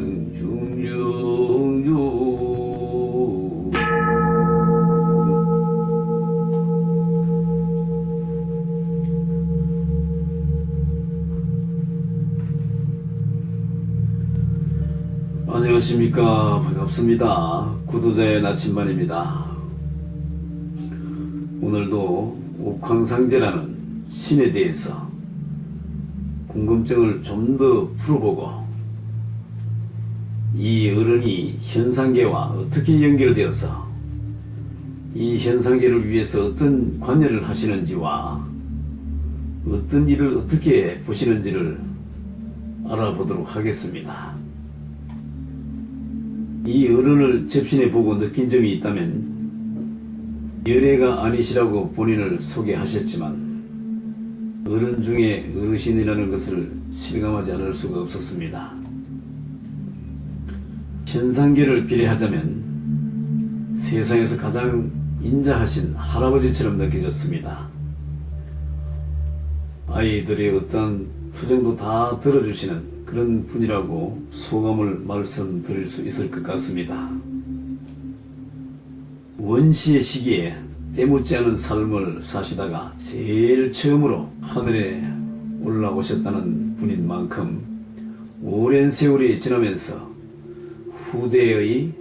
중중중. 안녕하십니까. 반갑습니다. 구도자의 나침반입니다. 오늘도 옥황상제라는 신에 대해서 궁금증을 좀 더 풀어보고, 이 어른이 현상계와 어떻게 연결되어서 이 현상계를 위해서 어떤 관여를 하시는지와 어떤 일을 어떻게 보시는지를 알아보도록 하겠습니다. 이 어른을 접신해 보고 느낀 점이 있다면, 열애가 아니시라고 본인을 소개하셨지만 어른 중에 어르신이라는 것을 실감하지 않을 수가 없었습니다. 현상계를 비례하자면 세상에서 가장 인자하신 할아버지처럼 느껴졌습니다. 아이들의 어떤 투정도 다 들어주시는 그런 분이라고 소감을 말씀드릴 수 있을 것 같습니다. 원시의 시기에 때묻지 않은 삶을 사시다가 제일 처음으로 하늘에 올라오셨다는 분인 만큼 오랜 세월이 지나면서 후대의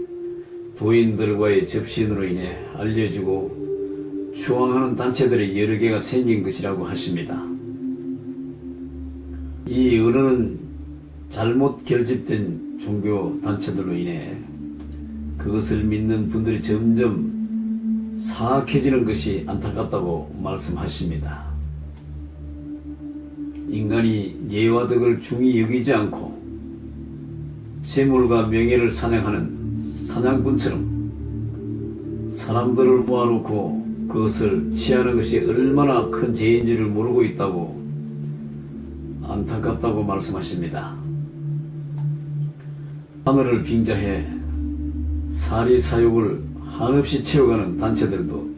도인들과의 접신으로 인해 알려지고 추앙하는 단체들이 여러 개가 생긴 것이라고 하십니다. 이 어른은 잘못 결집된 종교 단체들로 인해 그것을 믿는 분들이 점점 사악해지는 것이 안타깝다고 말씀하십니다. 인간이 예와 덕을 중히 여기지 않고 재물과 명예를 사냥하는 사냥꾼처럼 사람들을 모아놓고 그것을 취하는 것이 얼마나 큰 죄인지를 모르고 있다고 안타깝다고 말씀하십니다. 하늘을 빙자해 사리사욕을 한없이 채워가는 단체들도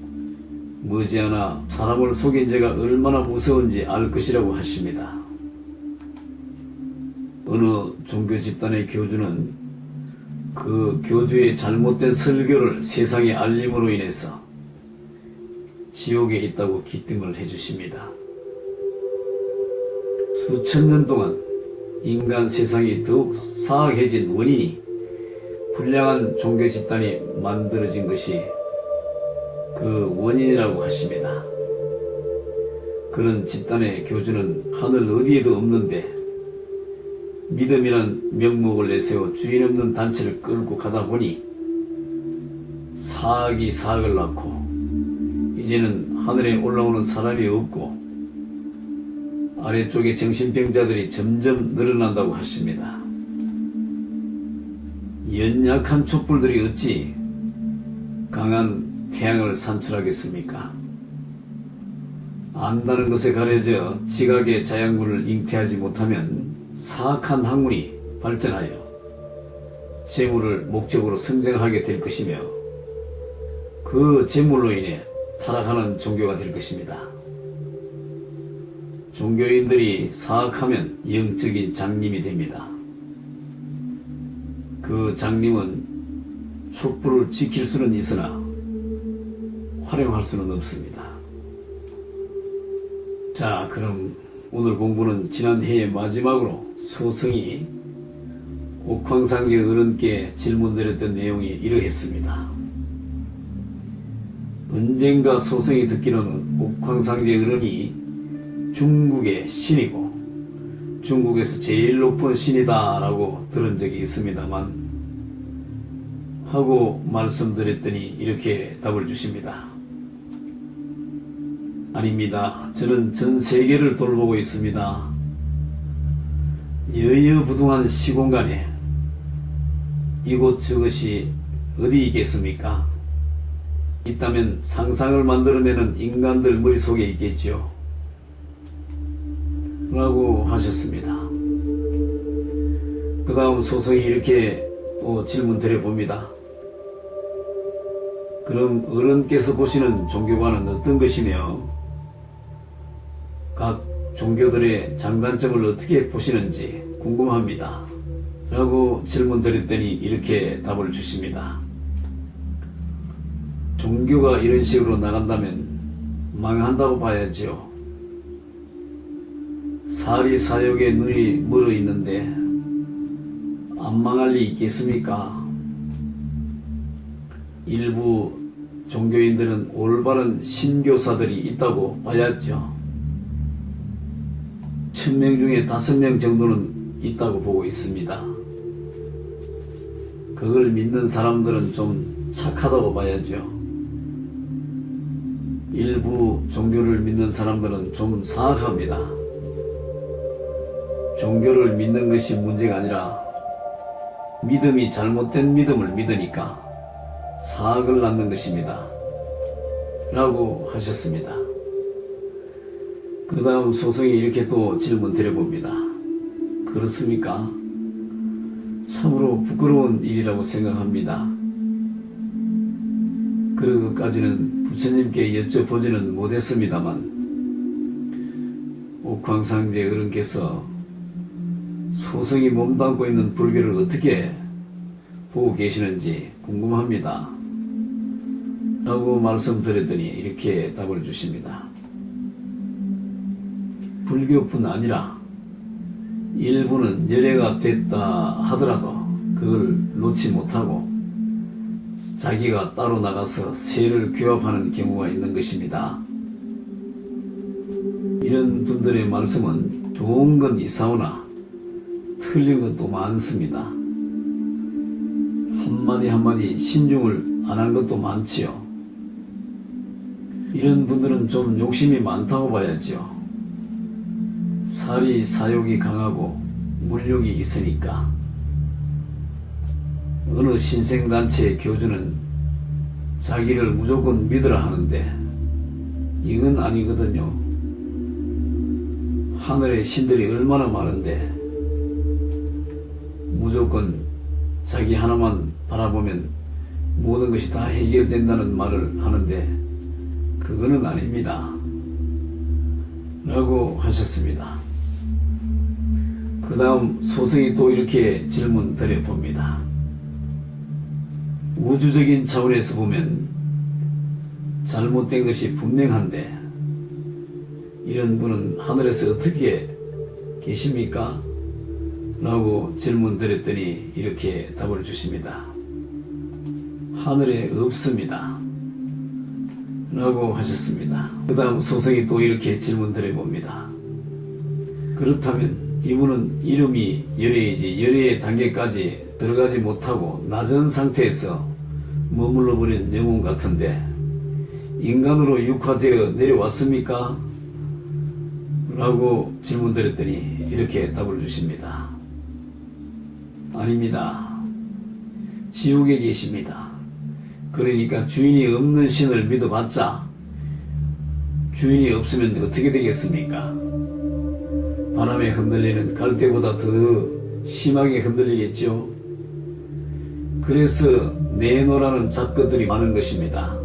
머지않아 사람을 속인 죄가 얼마나 무서운지 알 것이라고 하십니다. 어느 종교 집단의 교주는 그 교주의 잘못된 설교를 세상에 알림으로 인해서 지옥에 있다고 기등을 해주십니다. 수천 년 동안 인간 세상이 더욱 사악해진 원인이 불량한 종교 집단이 만들어진 것이 그 원인이라고 하십니다. 그런 집단의 교주는 하늘 어디에도 없는데 믿음이란 명목을 내세워 주인 없는 단체를 끌고 가다 보니 사악이 사악을 낳고 이제는 하늘에 올라오는 사람이 없고 아래쪽에 정신병자들이 점점 늘어난다고 하십니다. 연약한 촛불들이 어찌 강한 태양을 산출하겠습니까? 안다는 것에 가려져 지각의 자양분을 잉태하지 못하면 사악한 학문이 발전하여 재물을 목적으로 성장하게 될 것이며 그 재물로 인해 타락하는 종교가 될 것입니다. 종교인들이 사악하면 영적인 장님이 됩니다. 그 장님은 촛불을 지킬 수는 있으나 활용할 수는 없습니다. 자, 그럼 오늘 공부는 지난 해의 마지막으로 소승이 옥황상제 어른께 질문드렸던 내용이 이러했습니다. 언젠가 소승이 듣기로는 옥황상제 어른이 중국의 신이고 중국에서 제일 높은 신이다 라고 들은 적이 있습니다만 하고 말씀드렸더니 이렇게 답을 주십니다. 아닙니다. 저는 전 세계를 돌보고 있습니다. 여여부동한 시공간에 이곳 저곳이 어디 있겠습니까? 있다면 상상을 만들어내는 인간들 머릿속에 있겠죠. 라고 하셨습니다. 그 다음 소성이 이렇게 또 질문 드려봅니다. 그럼 어른께서 보시는 종교관은 어떤 것이며 각 종교들의 장단점을 어떻게 보시는지 궁금합니다. 라고 질문 드렸더니 이렇게 답을 주십니다. 종교가 이런 식으로 나간다면 망한다고 봐야지요. 사리사욕에 눈이 멀어 있는데 안 망할 리 있겠습니까? 일부 종교인들은 올바른 신교사들이 있다고 봐야죠. 1000명 중에 5명 정도는 있다고 보고 있습니다. 그걸 믿는 사람들은 좀 착하다고 봐야죠. 일부 종교를 믿는 사람들은 좀 사악합니다. 종교를 믿는 것이 문제가 아니라 믿음이 잘못된 믿음을 믿으니까 사악을 낳는 것입니다. 라고 하셨습니다. 그 다음 소송이 이렇게 또 질문 드려봅니다. 그렇습니까? 참으로 부끄러운 일이라고 생각합니다. 그런 것까지는 부처님께 여쭤보지는 못했습니다만 옥황상제 어른께서 소성이 몸담고 있는 불교를 어떻게 보고 계시는지 궁금합니다. 라고 말씀드렸더니 이렇게 답을 주십니다. 불교뿐 아니라 일부는 열애가 됐다 하더라도 그걸 놓지 못하고 자기가 따로 나가서 세를 규합하는 경우가 있는 것입니다. 이런 분들의 말씀은 좋은 건 있사오나 틀린 것도 많습니다. 한마디 한마디 신중을 안 한 것도 많지요. 이런 분들은 좀 욕심이 많다고 봐야죠. 사리 사욕이 강하고 물욕이 있으니까 어느 신생단체의 교주는 자기를 무조건 믿으라 하는데 이건 아니거든요. 하늘의 신들이 얼마나 많은데 무조건 자기 하나만 바라보면 모든 것이 다 해결된다는 말을 하는데 그거는 아닙니다. 라고 하셨습니다. 그 다음 소승이 또 이렇게 질문 드려봅니다. 우주적인 차원에서 보면 잘못된 것이 분명한데 이런 분은 하늘에서 어떻게 계십니까? 라고 질문 드렸더니 이렇게 답을 주십니다. 하늘에 없습니다. 라고 하셨습니다. 그 다음 소승이 또 이렇게 질문 드려봅니다. 그렇다면 이분은 이름이 열애이지 열애의 단계까지 들어가지 못하고 낮은 상태에서 머물러 버린 영혼 같은데 인간으로 육화되어 내려왔습니까? 라고 질문 드렸더니 이렇게 답을 주십니다. 아닙니다. 지옥에 계십니다. 그러니까 주인이 없는 신을 믿어봤자 주인이 없으면 어떻게 되겠습니까? 바람에 흔들리는 갈대보다 더 심하게 흔들리겠죠. 그래서 내노라는 잡것들이 많은 것입니다.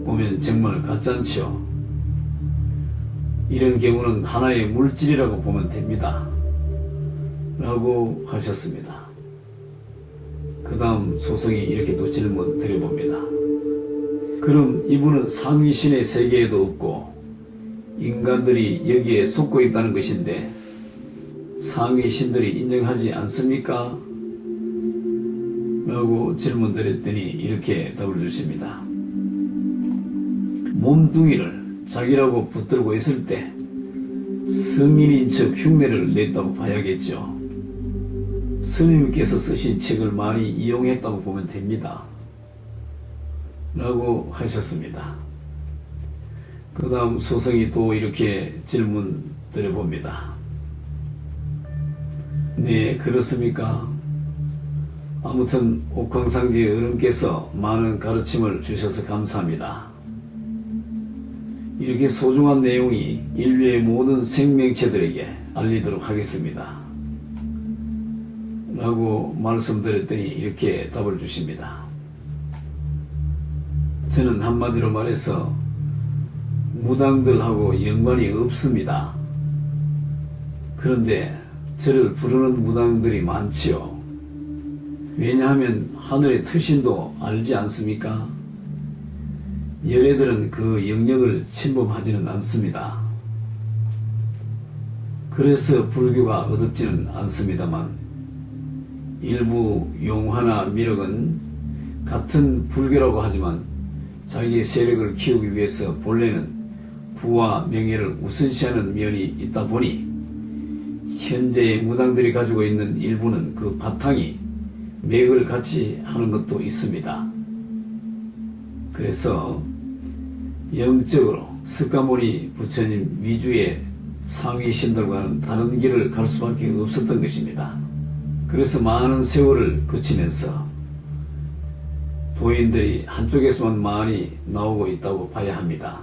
보면 정말 가짠죠. 이런 경우는 하나의 물질이라고 보면 됩니다. 라고 하셨습니다. 그 다음 소승이 이렇게 또 질문 드려봅니다. 그럼 이분은 상위신의 세계에도 없고 인간들이 여기에 속고 있다는 것인데 상위신들이 인정하지 않습니까? 라고 질문 드렸더니 이렇게 답을 주십니다. 몸뚱이를 자기라고 붙들고 있을 때 성인인 척 흉내를 냈다고 봐야겠죠. 스님께서 쓰신 책을 많이 이용했다고 보면 됩니다. 라고 하셨습니다. 그 다음 소승이 또 이렇게 질문 드려봅니다. 네, 그렇습니까? 아무튼 옥황상제 어른께서 많은 가르침을 주셔서 감사합니다. 이렇게 소중한 내용이 인류의 모든 생명체들에게 알리도록 하겠습니다. 라고 말씀드렸더니 이렇게 답을 주십니다. 저는 한마디로 말해서 무당들하고 연관이 없습니다. 그런데 저를 부르는 무당들이 많지요. 왜냐하면 하늘의 특신도 알지 않습니까? 열애들은 그 영역을 침범하지는 않습니다. 그래서 불교가 어둡지는 않습니다만 일부 용화나 미륵은 같은 불교라고 하지만 자기의 세력을 키우기 위해서 본래는 부와 명예를 우선시하는 면이 있다 보니 현재의 무당들이 가지고 있는 일부는 그 바탕이 맥을 같이 하는 것도 있습니다. 그래서 영적으로 석가모니 부처님 위주의 상위 신들과는 다른 길을 갈 수밖에 없었던 것입니다. 그래서 많은 세월을 거치면서 도인들이 한쪽에서만 많이 나오고 있다고 봐야 합니다.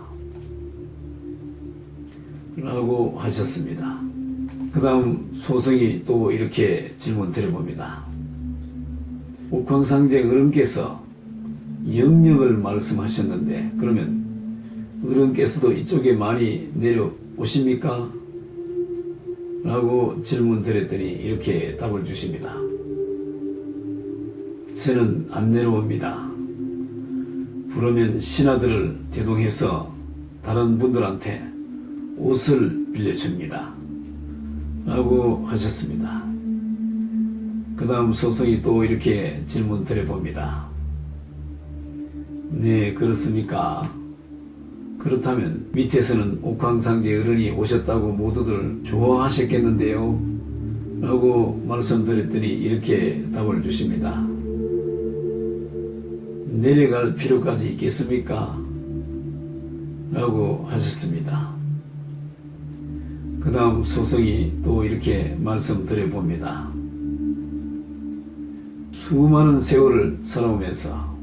라고 하셨습니다. 그 다음 소성이 또 이렇게 질문 드려봅니다. 옥황상제 어른께서 영역을 말씀하셨는데 그러면 어른께서도 이쪽에 많이 내려오십니까? 라고 질문 드렸더니 이렇게 답을 주십니다. 저는 안 내려옵니다. 부르면 신하들을 대동해서 다른 분들한테 옷을 빌려줍니다. 라고 하셨습니다. 그 다음 소성이 또 이렇게 질문 드려봅니다. 네, 그렇습니까? 그렇다면 밑에서는 옥황상제 어른이 오셨다고 모두들 좋아하셨겠는데요? 라고 말씀드렸더니 이렇게 답을 주십니다. 내려갈 필요까지 있겠습니까? 라고 하셨습니다. 그 다음 소성이 또 이렇게 말씀드려봅니다. 수많은 세월을 살아오면서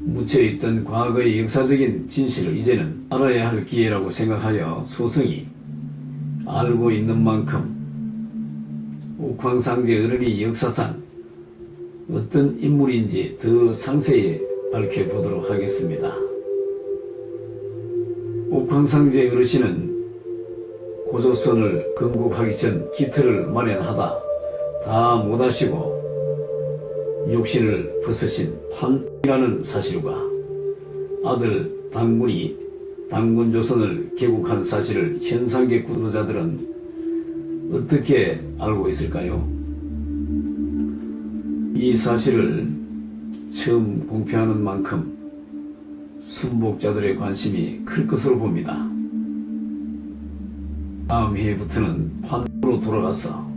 묻혀있던 과거의 역사적인 진실을 이제는 알아야 할 기회라고 생각하여 소성이 알고 있는 만큼 옥황상제 어른이 역사상 어떤 인물인지 더 상세히 밝혀보도록 하겠습니다. 옥황상제 어르신은 고조선을 건국하기 전 기틀을 마련하다 다 못하시고 육신을 벗으신 판이라는 사실과 아들 당군이 당군조선을 개국한 사실을 현상계 구도자들은 어떻게 알고 있을까요? 이 사실을 처음 공표하는 만큼 순복자들의 관심이 클 것으로 봅니다. 다음 해부터는 판으로 돌아가서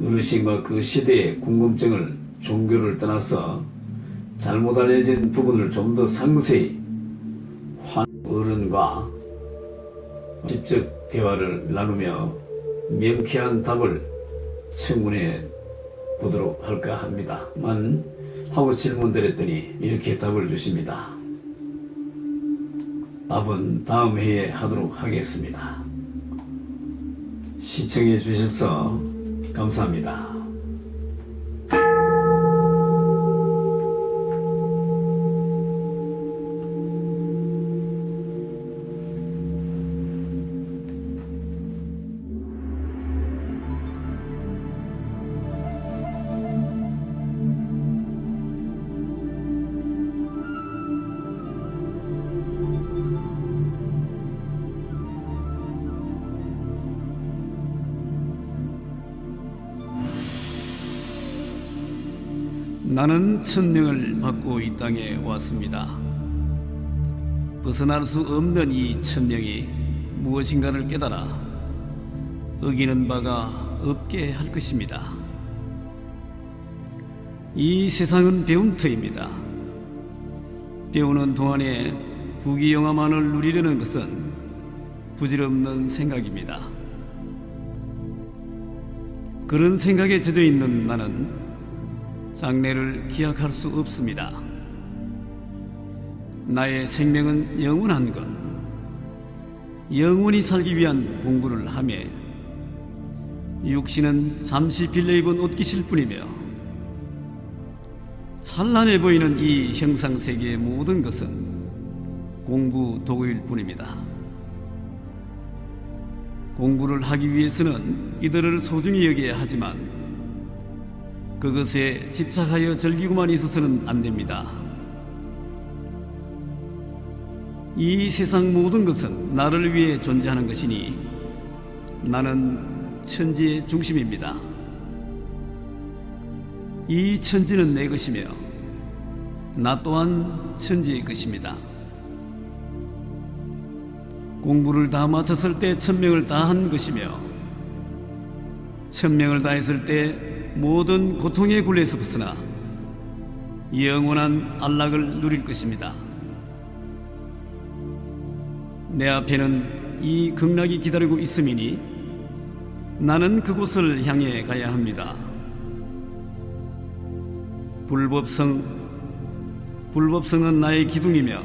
어르신과 그 시대의 궁금증을 종교를 떠나서 잘못 알려진 부분을 좀 더 상세히 환 어른과 직접 대화를 나누며 명쾌한 답을 청문해 보도록 할까 합니다만 하고 질문드렸더니 이렇게 답을 주십니다. 답은 다음 회에 하도록 하겠습니다. 시청해 주셔서 감사합니다. 나는 천명을 받고 이 땅에 왔습니다. 벗어날 수 없는 이 천명이 무엇인가를 깨달아 어기는 바가 없게 할 것입니다. 이 세상은 배움터입니다. 배우는 동안에 부귀영화만을 누리려는 것은 부질없는 생각입니다. 그런 생각에 젖어 있는 나는 장래를 기약할 수 없습니다. 나의 생명은 영원한 것, 영원히 살기 위한 공부를 하며 육신은 잠시 빌려입은 옷깃일 뿐이며 찬란해 보이는 이 형상세계의 모든 것은 공부 도구일 뿐입니다. 공부를 하기 위해서는 이들을 소중히 여겨야 하지만 그것에 집착하여 즐기고만 있어서는 안 됩니다. 이 세상 모든 것은 나를 위해 존재하는 것이니 나는 천지의 중심입니다. 이 천지는 내 것이며 나 또한 천지의 것입니다. 공부를 다 마쳤을 때 천명을 다한 것이며 천명을 다했을 때 모든 고통의 굴레에서 벗어나 영원한 안락을 누릴 것입니다. 내 앞에는 이 극락이 기다리고 있음이니 나는 그곳을 향해 가야 합니다. 불법성은 나의 기둥이며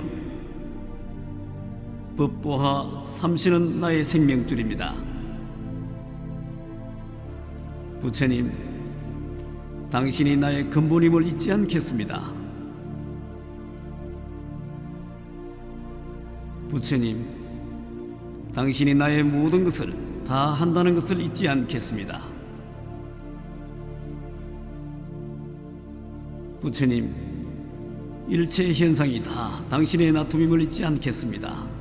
법보하 삼신은 나의 생명줄입니다. 부처님, 당신이 나의 근본임을 잊지 않겠습니다. 부처님, 당신이 나의 모든 것을 다 한다는 것을 잊지 않겠습니다. 부처님, 일체 현상이 다 당신의 나툼임을 잊지 않겠습니다.